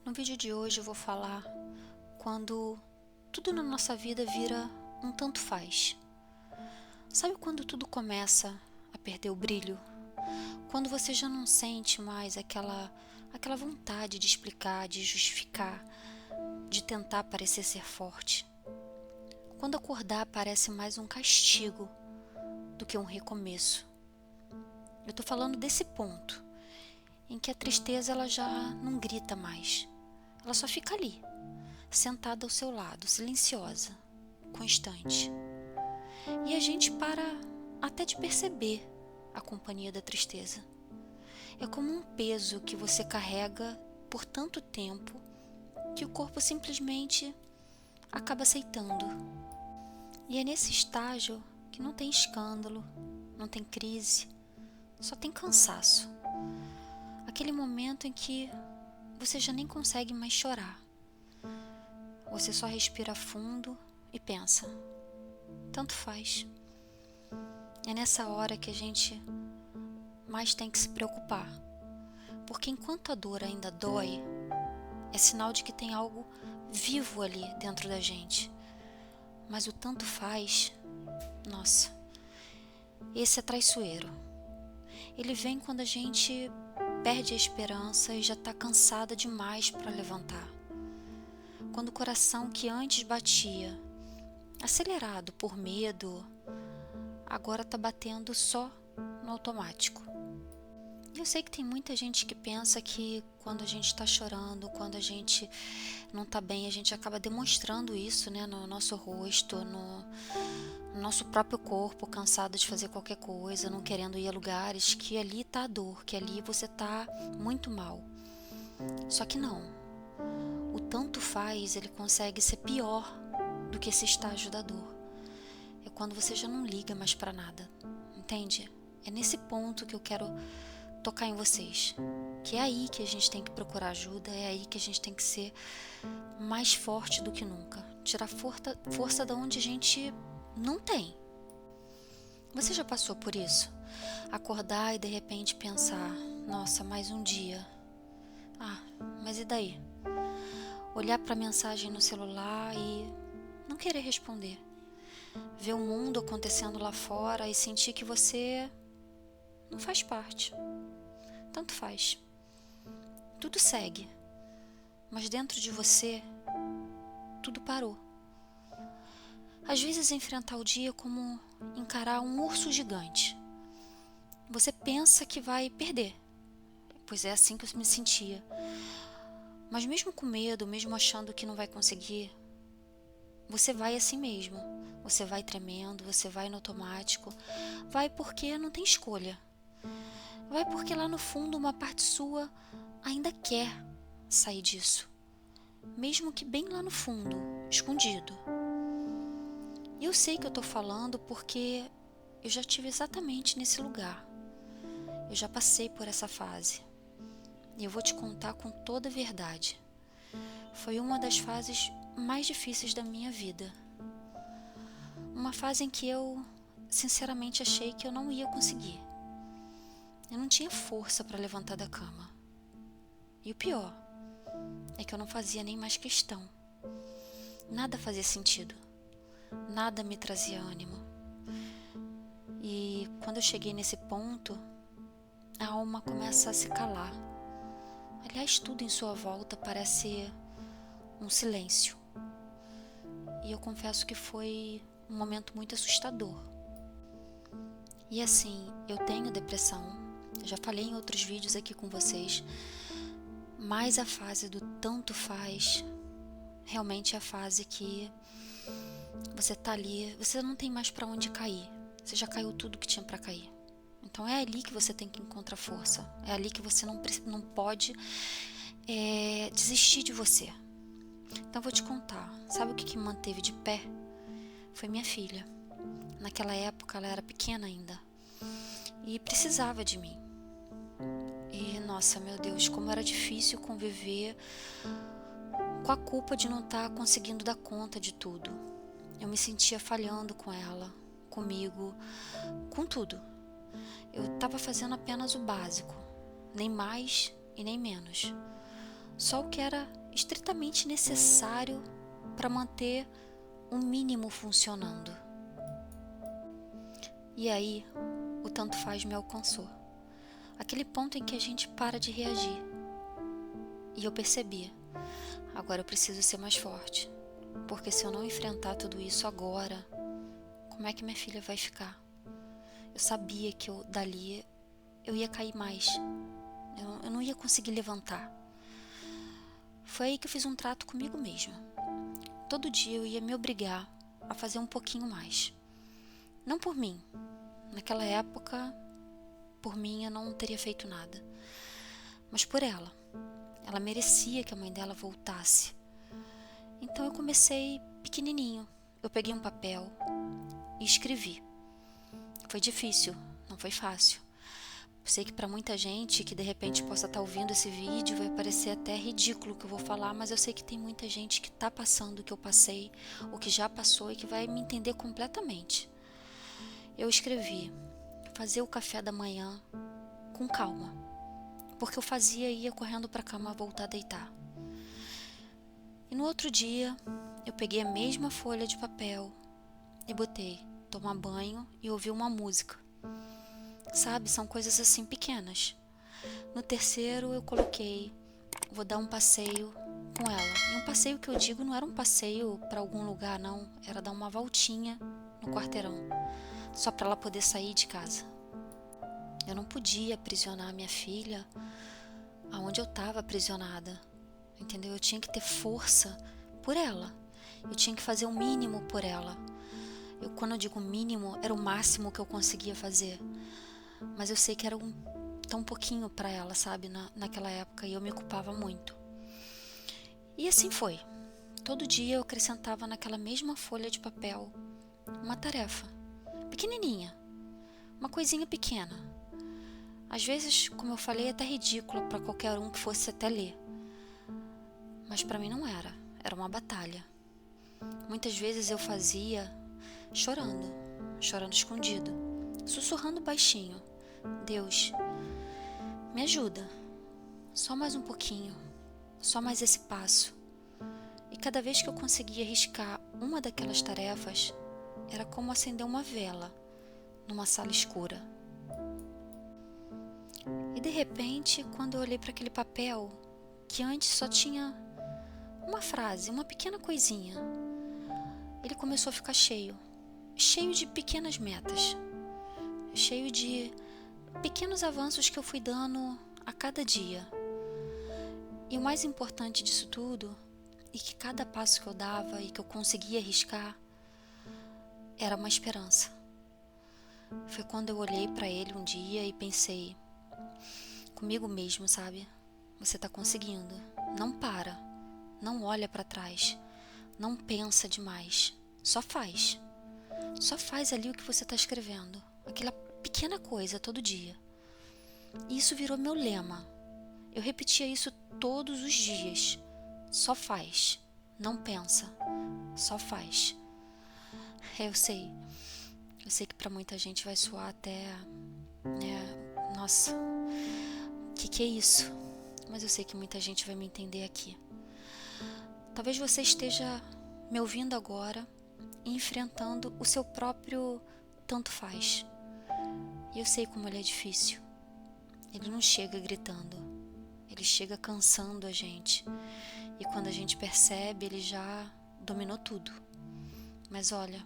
No vídeo de hoje eu vou falar quando tudo na nossa vida vira um tanto faz. Sabe quando tudo começa a perder o brilho? Quando você já não sente mais aquela vontade de explicar, de justificar, de tentar parecer ser forte. Quando acordar parece mais um castigo do que um recomeço. Eu tô falando desse ponto em que a tristeza ela já não grita mais. Ela só fica ali, sentada ao seu lado, silenciosa, constante. E a gente para até de perceber a companhia da tristeza. É como um peso que você carrega por tanto tempo que o corpo simplesmente acaba aceitando. E é nesse estágio que não tem escândalo, não tem crise, só tem cansaço. Aquele momento em que você já nem consegue mais chorar. Você só respira fundo e pensa, tanto faz. É nessa hora que a gente mais tem que se preocupar. Porque enquanto a dor ainda dói, é sinal de que tem algo vivo ali dentro da gente. Mas o tanto faz, nossa, esse é traiçoeiro. Ele vem quando a gente perde a esperança e já está cansada demais para levantar. Quando o coração que antes batia, acelerado por medo, agora está batendo só no automático. Eu sei que tem muita gente que pensa que quando a gente está chorando, quando a gente não está bem, a gente acaba demonstrando isso, né, no nosso rosto, no nosso próprio corpo, cansado de fazer qualquer coisa, não querendo ir a lugares, que ali está a dor, que ali você está muito mal. Só que não. O tanto faz, ele consegue ser pior do que esse estágio da dor. É quando você já não liga mais para nada, entende? É nesse ponto que eu quero tocar em vocês, que é aí que a gente tem que procurar ajuda, é aí que a gente tem que ser mais forte do que nunca, tirar força da onde a gente não tem. Você já passou por isso? Acordar e de repente pensar, nossa, mais um dia. Mas e daí? Olhar para a mensagem no celular e não querer responder. Ver o mundo acontecendo lá fora e sentir que você não faz parte. Tanto faz. Tudo segue. Mas dentro de você, tudo parou. Às vezes enfrentar o dia como encarar um urso gigante. Você pensa que vai perder. Pois é assim que eu me sentia. Mas mesmo com medo, mesmo achando que não vai conseguir, você vai assim mesmo. Você vai tremendo, você vai no automático. Vai porque não tem escolha. Vai porque lá no fundo uma parte sua ainda quer sair disso. Mesmo que bem lá no fundo, escondido. E eu sei que eu tô falando porque eu já estive exatamente nesse lugar. Eu já passei por essa fase. E eu vou te contar com toda a verdade. Foi uma das fases mais difíceis da minha vida. Uma fase em que eu, sinceramente, achei que eu não ia conseguir. Eu não tinha força para levantar da cama. E o pior é que eu não fazia nem mais questão. Nada fazia sentido. Nada me trazia ânimo. E quando eu cheguei nesse ponto, a alma começa a se calar. Aliás, tudo em sua volta parece um silêncio. E eu confesso que foi um momento muito assustador. E assim, eu tenho depressão. Já falei em outros vídeos aqui com vocês. Mas a fase do tanto faz realmente é a fase que você tá ali, você não tem mais para onde cair. Você já caiu tudo que tinha para cair. Então é ali que você tem que encontrar força. É ali que você não pode desistir de você. Então eu vou te contar. Sabe o que me manteve de pé? Foi minha filha. Naquela época ela era pequena ainda. E precisava de mim. E nossa, meu Deus, como era difícil conviver com a culpa de não estar conseguindo dar conta de tudo. Eu me sentia falhando com ela, comigo, com tudo. Eu estava fazendo apenas o básico, nem mais e nem menos. só o que era estritamente necessário para manter o mínimo funcionando. E aí, o tanto faz me alcançou. Aquele ponto em que a gente para de reagir. E eu percebi, agora eu preciso ser mais forte, porque se eu não enfrentar tudo isso agora, como é que minha filha vai ficar? Eu sabia que dali eu ia cair mais, eu não ia conseguir levantar. Foi aí que eu fiz um trato comigo mesma. Todo dia eu ia me obrigar a fazer um pouquinho mais. Não por mim, naquela época, por mim eu não teria feito nada, mas por ela. Ela merecia que a mãe dela voltasse. Então eu comecei pequenininho. Eu peguei um papel e escrevi. Foi difícil, não foi fácil. Sei que para muita gente que de repente possa estar ouvindo esse vídeo vai parecer até ridículo o que eu vou falar, mas eu sei que tem muita gente que está passando o que eu passei, ou que já passou e que vai me entender completamente. Eu escrevi: fazer o café da manhã com calma, porque eu fazia e ia correndo para a cama voltar a deitar. E no outro dia, eu peguei a mesma folha de papel e botei tomar banho e ouvir uma música. Sabe, são coisas assim pequenas. No terceiro, eu coloquei: vou dar um passeio com ela. E um passeio que eu digo não era um passeio para algum lugar, não. Era dar uma voltinha no quarteirão, só para ela poder sair de casa. Eu não podia aprisionar minha filha aonde eu estava aprisionada, entendeu? Eu tinha que ter força por ela. Eu tinha que fazer o mínimo por ela. Quando eu digo mínimo, era o máximo que eu conseguia fazer. Mas eu sei que era tão pouquinho para ela, sabe? Naquela época, e eu me culpava muito. E assim foi. Todo dia eu acrescentava naquela mesma folha de papel uma tarefa, pequenininha, uma coisinha pequena. Às vezes, como eu falei, é até ridícula para qualquer um que fosse até ler. Mas para mim não era. Era uma batalha. Muitas vezes eu fazia chorando escondido, sussurrando baixinho: Deus, me ajuda. Só mais um pouquinho. Só mais esse passo. E cada vez que eu conseguia riscar uma daquelas tarefas, era como acender uma vela numa sala escura. E de repente, quando eu olhei para aquele papel, que antes só tinha uma frase, uma pequena coisinha, ele começou a ficar cheio de pequenas metas, cheio de pequenos avanços que eu fui dando a cada dia. E o mais importante disso tudo, e que cada passo que eu dava e que eu conseguia riscar, era uma esperança. Foi quando eu olhei para ele um dia e pensei comigo mesmo, sabe? Você tá conseguindo. Não para. Não olha para trás. Não pensa demais. Só faz. Só faz ali o que você tá escrevendo. Aquela pequena coisa todo dia. E isso virou meu lema. Eu repetia isso todos os dias. Só faz. Não pensa. Só faz. Eu sei que para muita gente vai soar até, nossa, que é isso? Mas eu sei que muita gente vai me entender aqui. Talvez você esteja me ouvindo agora e enfrentando o seu próprio tanto faz. E eu sei como ele é difícil. Ele não chega gritando. Ele chega cansando a gente. E quando a gente percebe, ele já dominou tudo. Mas olha,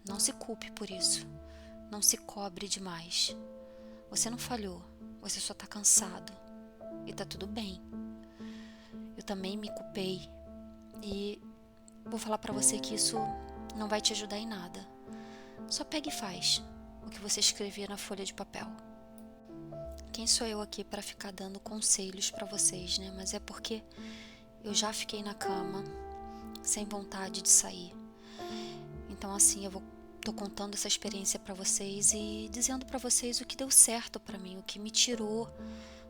não se culpe por isso. Não se cobre demais. Você não falhou. Você só tá cansado. E tá tudo bem. Eu também me culpei. E vou falar pra você que isso não vai te ajudar em nada. Só pega e faz o que você escrevia na folha de papel. Quem sou eu aqui para ficar dando conselhos pra vocês, né? Mas é porque eu já fiquei na cama sem vontade de sair. Então assim, tô contando essa experiência pra vocês e dizendo pra vocês o que deu certo pra mim, o que me tirou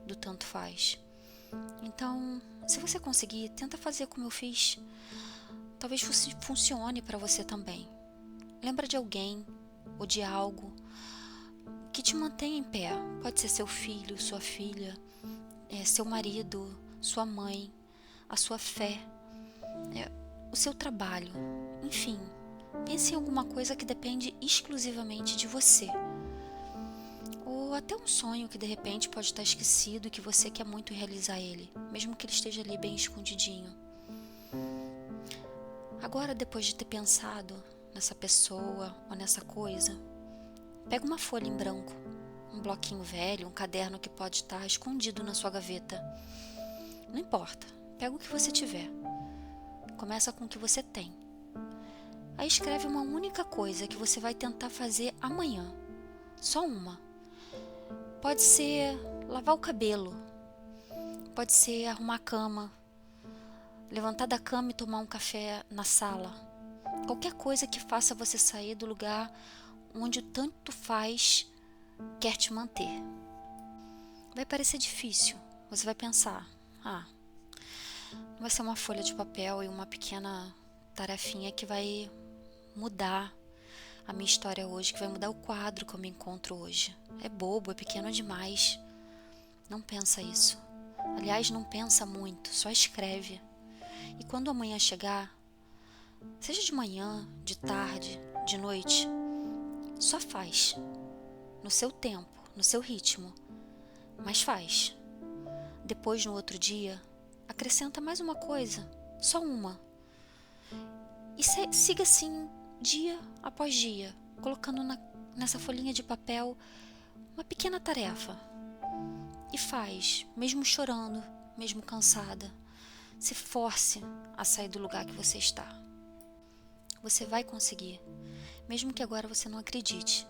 do tanto faz. Então, se você conseguir, tenta fazer como eu fiz. Talvez funcione pra você também. Lembra de alguém ou de algo que te mantenha em pé. Pode ser seu filho, sua filha, seu marido, sua mãe. a sua fé, o seu trabalho, enfim, pense em alguma coisa que depende exclusivamente de você. Ou até um sonho que de repente pode estar esquecido e que você quer muito realizar ele, mesmo que ele esteja ali bem escondidinho. Agora, depois de ter pensado nessa pessoa ou nessa coisa, pega uma folha em branco, um bloquinho velho, um caderno que pode estar escondido na sua gaveta. Não importa, pega o que você tiver. Começa com o que você tem. Aí escreve uma única coisa que você vai tentar fazer amanhã. Só uma. Pode ser lavar o cabelo. Pode ser arrumar a cama. Levantar da cama e tomar um café na sala. Qualquer coisa que faça você sair do lugar onde o tanto faz quer te manter. Vai parecer difícil. Você vai pensar, vai ser uma folha de papel e uma pequena tarefinha que vai mudar a minha história hoje, que vai mudar o quadro que eu me encontro hoje. É bobo, é pequeno demais. Não pensa isso. Aliás, não pensa muito, só escreve. E quando amanhã chegar, seja de manhã, de tarde, de noite, só faz. No seu tempo, no seu ritmo. Mas faz. Depois, no outro dia, acrescenta mais uma coisa, só uma. E siga assim, dia após dia, colocando nessa folhinha de papel uma pequena tarefa. E faz, mesmo chorando, mesmo cansada. Se force a sair do lugar que você está. Você vai conseguir, mesmo que agora você não acredite.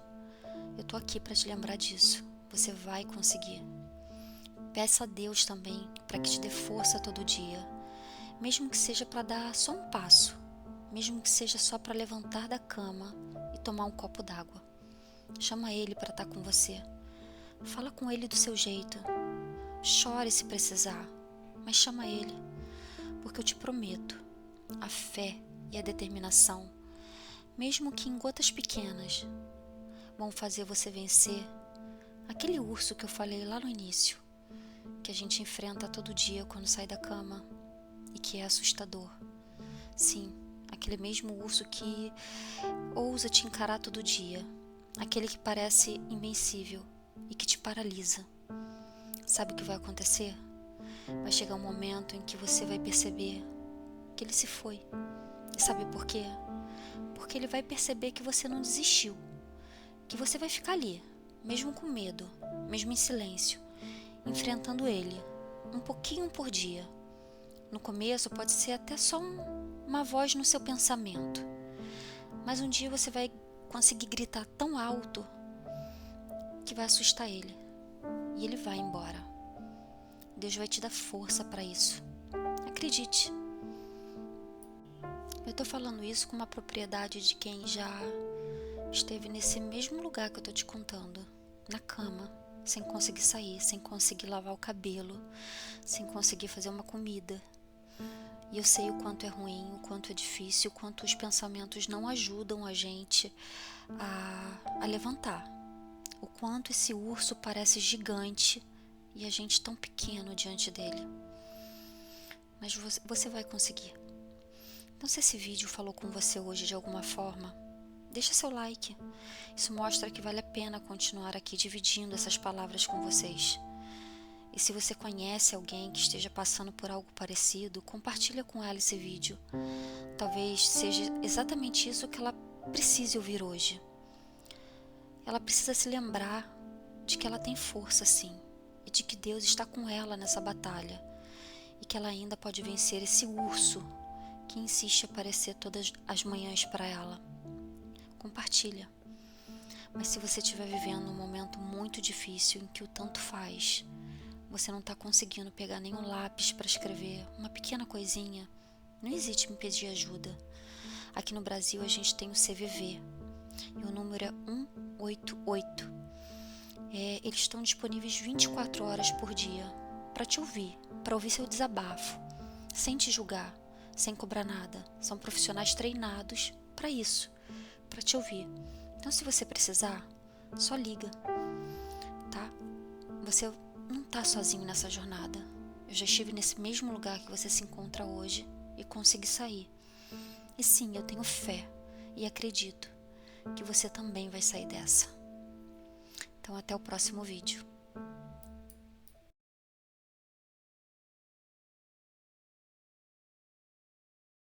Eu tô aqui para te lembrar disso. Você vai conseguir. Peça a Deus também para que te dê força todo dia, mesmo que seja para dar só um passo, mesmo que seja só para levantar da cama e tomar um copo d'água. Chama Ele para estar com você. Fala com Ele do seu jeito. Chore se precisar, mas chama Ele, porque eu te prometo, a fé e a determinação, mesmo que em gotas pequenas, vão fazer você vencer aquele urso que eu falei lá no início, que a gente enfrenta todo dia quando sai da cama e que é assustador. Sim, aquele mesmo urso que ousa te encarar todo dia, aquele que parece invencível e que te paralisa. Sabe o que vai acontecer? Vai chegar um momento em que você vai perceber que ele se foi. E sabe por quê? Porque ele vai perceber que você não desistiu, que você vai ficar ali, mesmo com medo, mesmo em silêncio, enfrentando ele, um pouquinho por dia. No começo pode ser até só uma voz no seu pensamento, mas um dia você vai conseguir gritar tão alto que vai assustar ele, e ele vai embora. Deus vai te dar força para isso. Acredite. Eu estou falando isso com uma propriedade de quem já esteve nesse mesmo lugar que eu estou te contando, na cama, sem conseguir sair, sem conseguir lavar o cabelo, sem conseguir fazer uma comida. E eu sei o quanto é ruim, o quanto é difícil, o quanto os pensamentos não ajudam a gente a levantar. O quanto esse urso parece gigante e a gente tão pequeno diante dele. Mas você vai conseguir. Então, se esse vídeo falou com você hoje de alguma forma, deixa seu like. Isso mostra que vale a pena continuar aqui dividindo essas palavras com vocês. E se você conhece alguém que esteja passando por algo parecido, compartilha com ela esse vídeo. Talvez seja exatamente isso que ela precise ouvir hoje. Ela precisa se lembrar de que ela tem força sim, e de que Deus está com ela nessa batalha, e que ela ainda pode vencer esse urso que insiste em aparecer todas as manhãs para ela. Compartilha. Mas se você estiver vivendo um momento muito difícil em que o tanto faz, você não está conseguindo pegar nenhum lápis para escrever, uma pequena coisinha, não hesite em pedir ajuda. Aqui no Brasil a gente tem o CVV e o número é 188. Eles estão disponíveis 24 horas por dia para te ouvir, para ouvir seu desabafo, sem te julgar, sem cobrar nada. São profissionais treinados para isso, para te ouvir. Então, se você precisar, só liga, tá? Você não tá sozinho nessa jornada. Eu Eu já estive nesse mesmo lugar que você se encontra hoje e consegui sair. E sim, eu tenho fé e acredito que você também vai sair dessa. Então até o próximo vídeo.